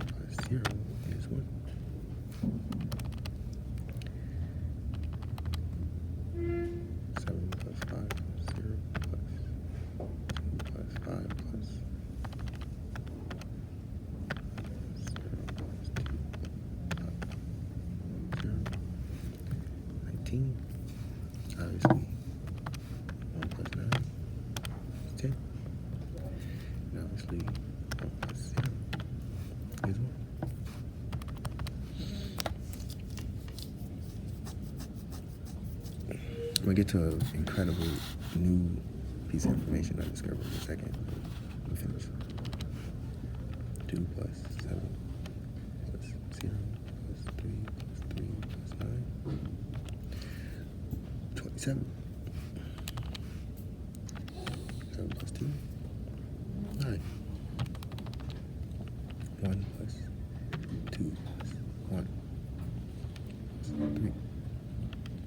plus 0 is 1. 7 plus 5 plus 0 plus 2 plus 5 plus 0 plus 2 plus 0. 19. Obviously, 1 plus 9 is 10. And obviously, 1 plus 0 is 1. I'm going to get to an incredible new piece of information I discovered in a second. Let me finish. 2 plus 7 plus 0 plus 3 plus 3 plus 9. 27. 7 plus 2. 9. 1 plus 2 plus 1 plus 3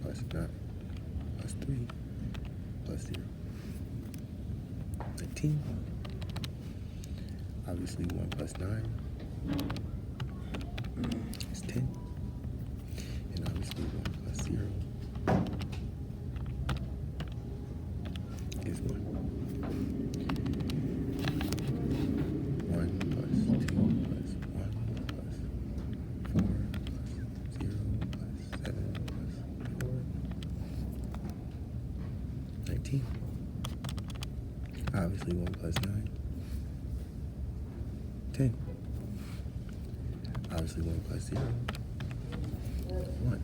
plus 9 plus 3 plus 0. 19. Obviously 1 plus 9 is 10. And obviously 1 plus 0 is 1. 1 plus 2 plus 1 plus 4 plus 0 plus 7 plus 4. 19. Obviously 1 plus 9. 10. Obviously 1 plus 0. 1.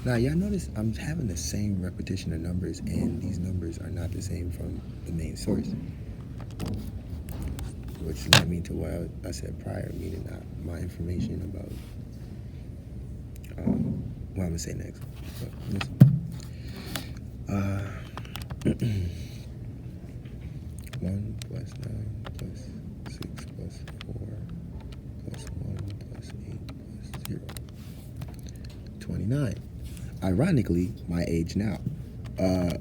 Now y'all notice I'm having the same repetition of numbers, and these numbers are not the same from the main source. Which led me to what I said prior, meaning my information about what I'm gonna say next. But listen. 1 plus 9 plus 6 plus 4 plus 1 plus 8 plus 0. 29. Ironically, my age now. Let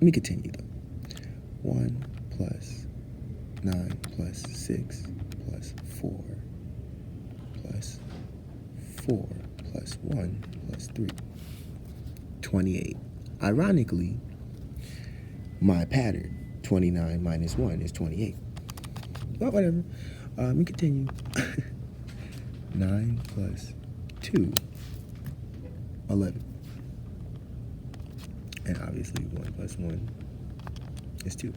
me continue though. 1 plus 9 plus 6 plus 4 plus 4 plus 1 plus 3. 28. Ironically, my pattern, 29 minus 1 is 28. But whatever. Let me continue. 9 plus 2, 11. And obviously 1 plus 1 is 2.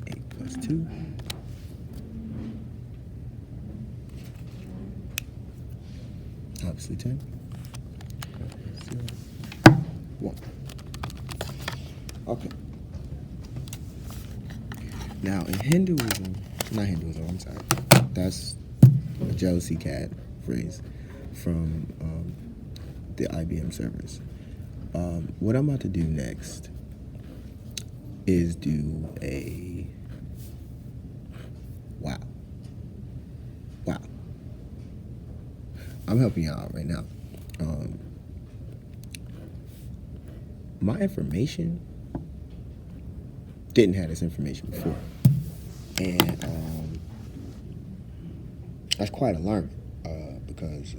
8 plus 2. Obviously 10. 0. 1. Okay. Now in Hinduism, not Hinduism, I'm sorry. That's a jealousy cat phrase from the IBM servers. What I'm about to do next is do a wow. I'm helping you out right now. My information didn't have this information before, and that's quite alarming because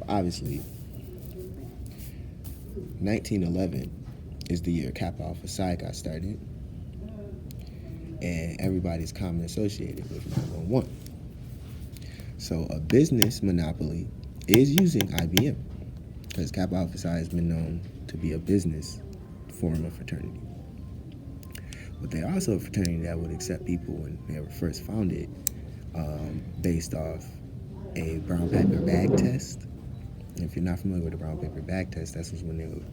obviously 1911 is the year Kappa Alpha Psi got started, and everybody's commonly associated with 911. So a business monopoly is using IBM, because Kappa Alpha Psi has been known to be a business form of fraternity. But they're also a fraternity that would accept people when they were first founded based off a brown paper bag test. And if you're not familiar with the brown paper bag test, that's when they would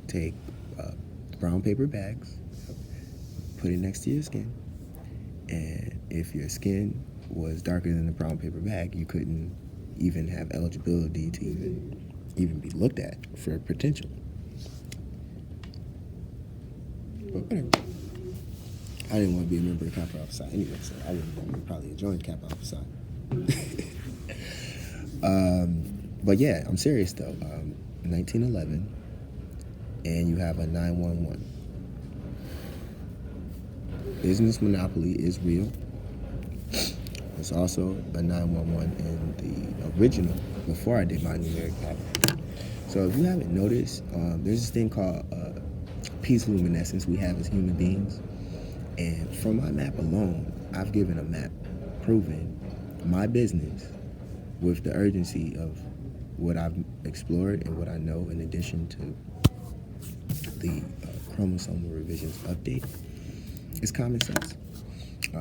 take brown paper bags, put it next to your skin, and if your skin was darker than the brown paper bag, you couldn't even have eligibility to even be looked at for potential. But whatever. I didn't want to be a member of Kappa Alpha Psi anyway, so I would probably have joined Kappa Alpha Psi. But yeah, I'm serious though. 1911, and you have a 911. business monopoly is real. It's also a 911 in the original, before I did my numeric pattern. So if you haven't noticed, there's this thing called peace luminescence we have as human beings. And from my map alone, I've given a map proving my business with the urgency of what I've explored and what I know, in addition to the chromosomal revisions update, is common sense.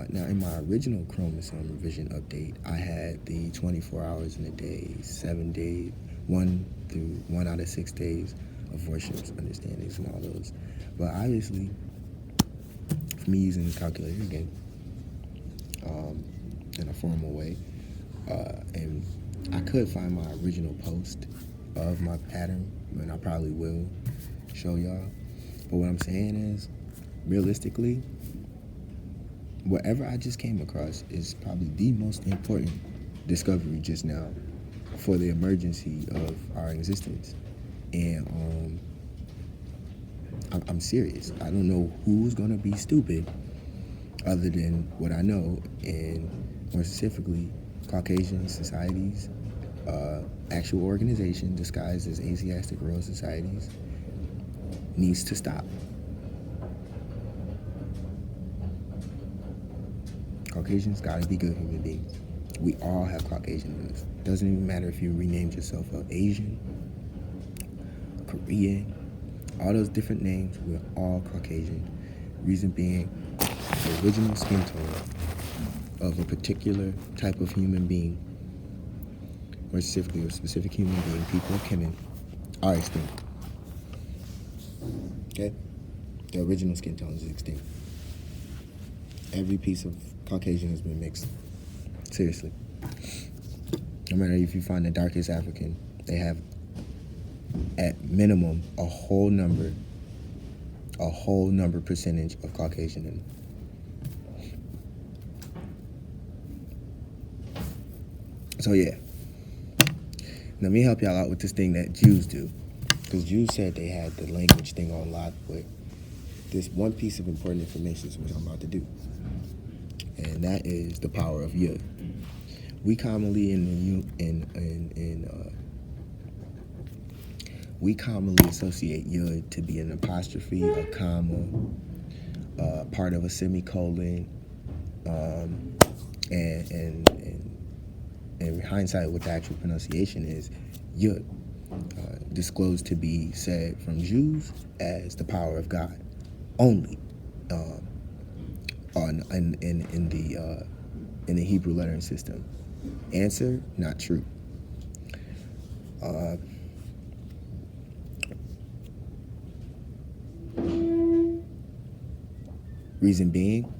Now, in my original chromosome revision update, I had the 24 hours in a day, 7 days, 1 out of 6 days of worships, understandings, and all those. But obviously, for me using this calculator again, in a formal way, and I could find my original post of my pattern, and I probably will show y'all. But what I'm saying is, realistically, whatever I just came across is probably the most important discovery just now for the emergency of our existence. And I'm serious. I don't know who's gonna be stupid other than what I know, and more specifically, Caucasian societies, actual organization disguised as Asiatic Royal Societies, needs to stop. Caucasians gotta be good human beings. We all have Caucasian in us. Doesn't even matter if you renamed yourself Asian, Korean, all those different names, we're all Caucasian. Reason being, the original skin tone of a particular type of human being, or specifically a specific human being, people of Kemen, are extinct. Okay? The original skin tone is extinct. Every piece of Caucasian has been mixed. Seriously. No matter if you find the darkest African, they have at minimum a whole number percentage of Caucasian in them. So yeah, let me help y'all out with this thing that Jews do, because Jews said they had the language thing on lock, but this one piece of important information is what I'm about to do, and that is the power of Yud. We commonly associate Yud to be an apostrophe, a comma, part of a semicolon, and in hindsight, what the actual pronunciation is, Yud, disclosed to be said from Jews as the power of God only, in the Hebrew lettering system. Answer: not true. Reason being,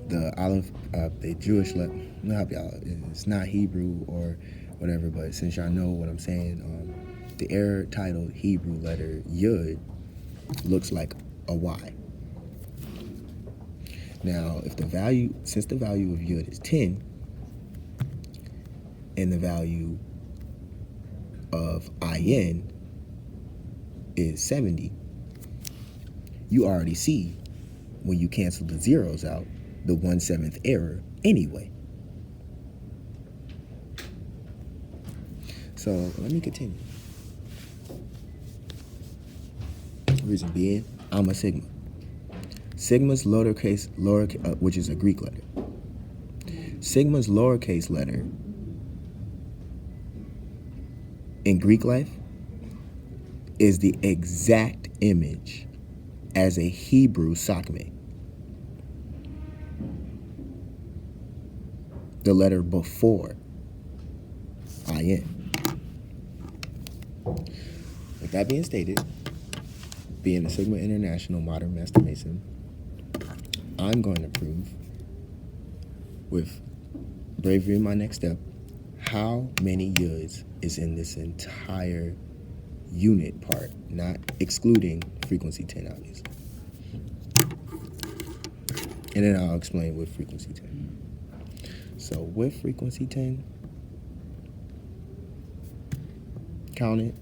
the Jewish letter, I'll help y'all, it's not Hebrew or whatever, but since y'all know what I'm saying, the error titled Hebrew letter Yud looks like a Y. Now, since the value of Yud is 10, and the value of IN is 70, you already see, when you cancel the zeros out, the 1/7 error anyway. So let me continue. Reason being, I'm a Sigma. Sigma's lowercase, which is a Greek letter. Sigma's lowercase letter in Greek life is the exact image as a Hebrew sockmate. The letter before IN. With that being stated, being a Sigma International Modern Master Mason, I'm going to prove, with bravery in my next step, how many Yuds is in this entire unit part, not excluding frequency 10, obviously. And then I'll explain with frequency 10. So with frequency 10, count it,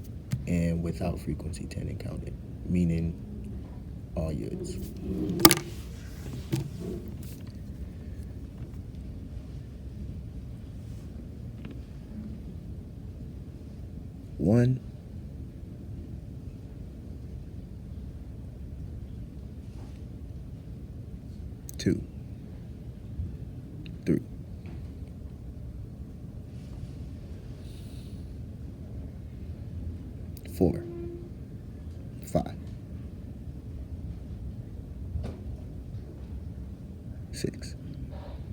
and without frequency 10 and count it, meaning all Yuds. One, two, three, four, five, six.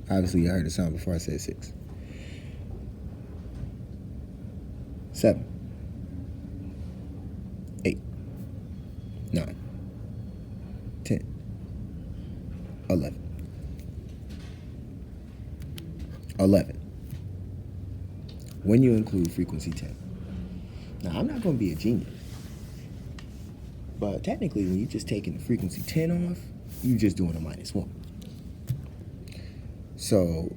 Obviously, I heard the sound before I said six. 7, 8, 9, 10, 11. 11. When you include frequency 10. Now, I'm not going to be a genius, but technically, when you're just taking the frequency 10 off, you're just doing a -1. So,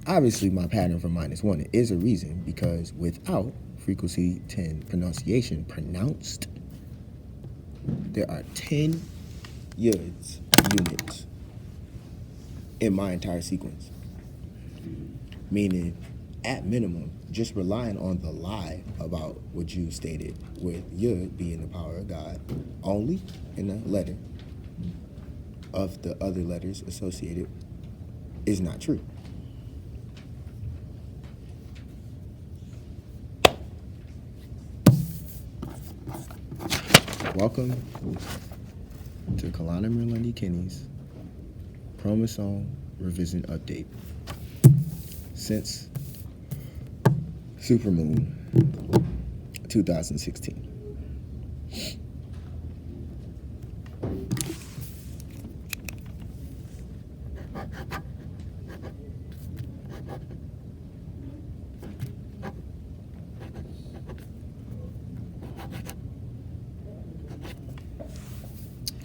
obviously, my pattern for -1 is a reason, because without frequency 10 pronunciation pronounced, there are 10 units in my entire sequence. Meaning, at minimum, just relying on the lie about what you stated with Yud being the power of God only in the letter of the other letters associated is not true. Welcome to Kalon Amere Lundy Kenny's Chromosome Revision Update. Since Supermoon 2016.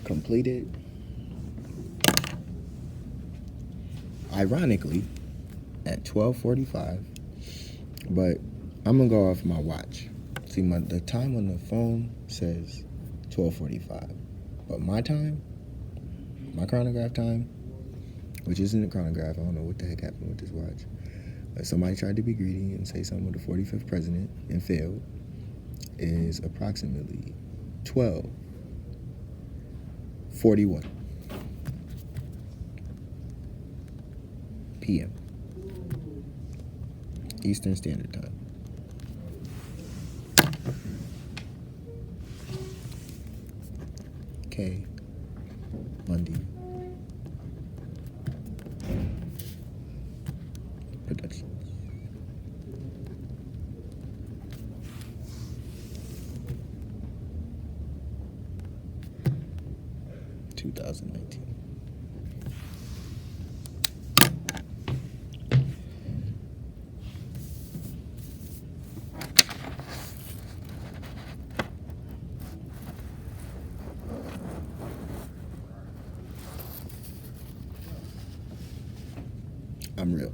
Completed, ironically, at 12:45, but I'm gonna go off my watch. See, the time on the phone says 12:45, but my time, my chronograph time, which isn't a chronograph, I don't know what the heck happened with this watch. Somebody tried to be greedy and say something with the 45th president and failed, is approximately 12:41 p.m. Eastern Standard Time. K-LUNDY Productions. (2019). I'm real.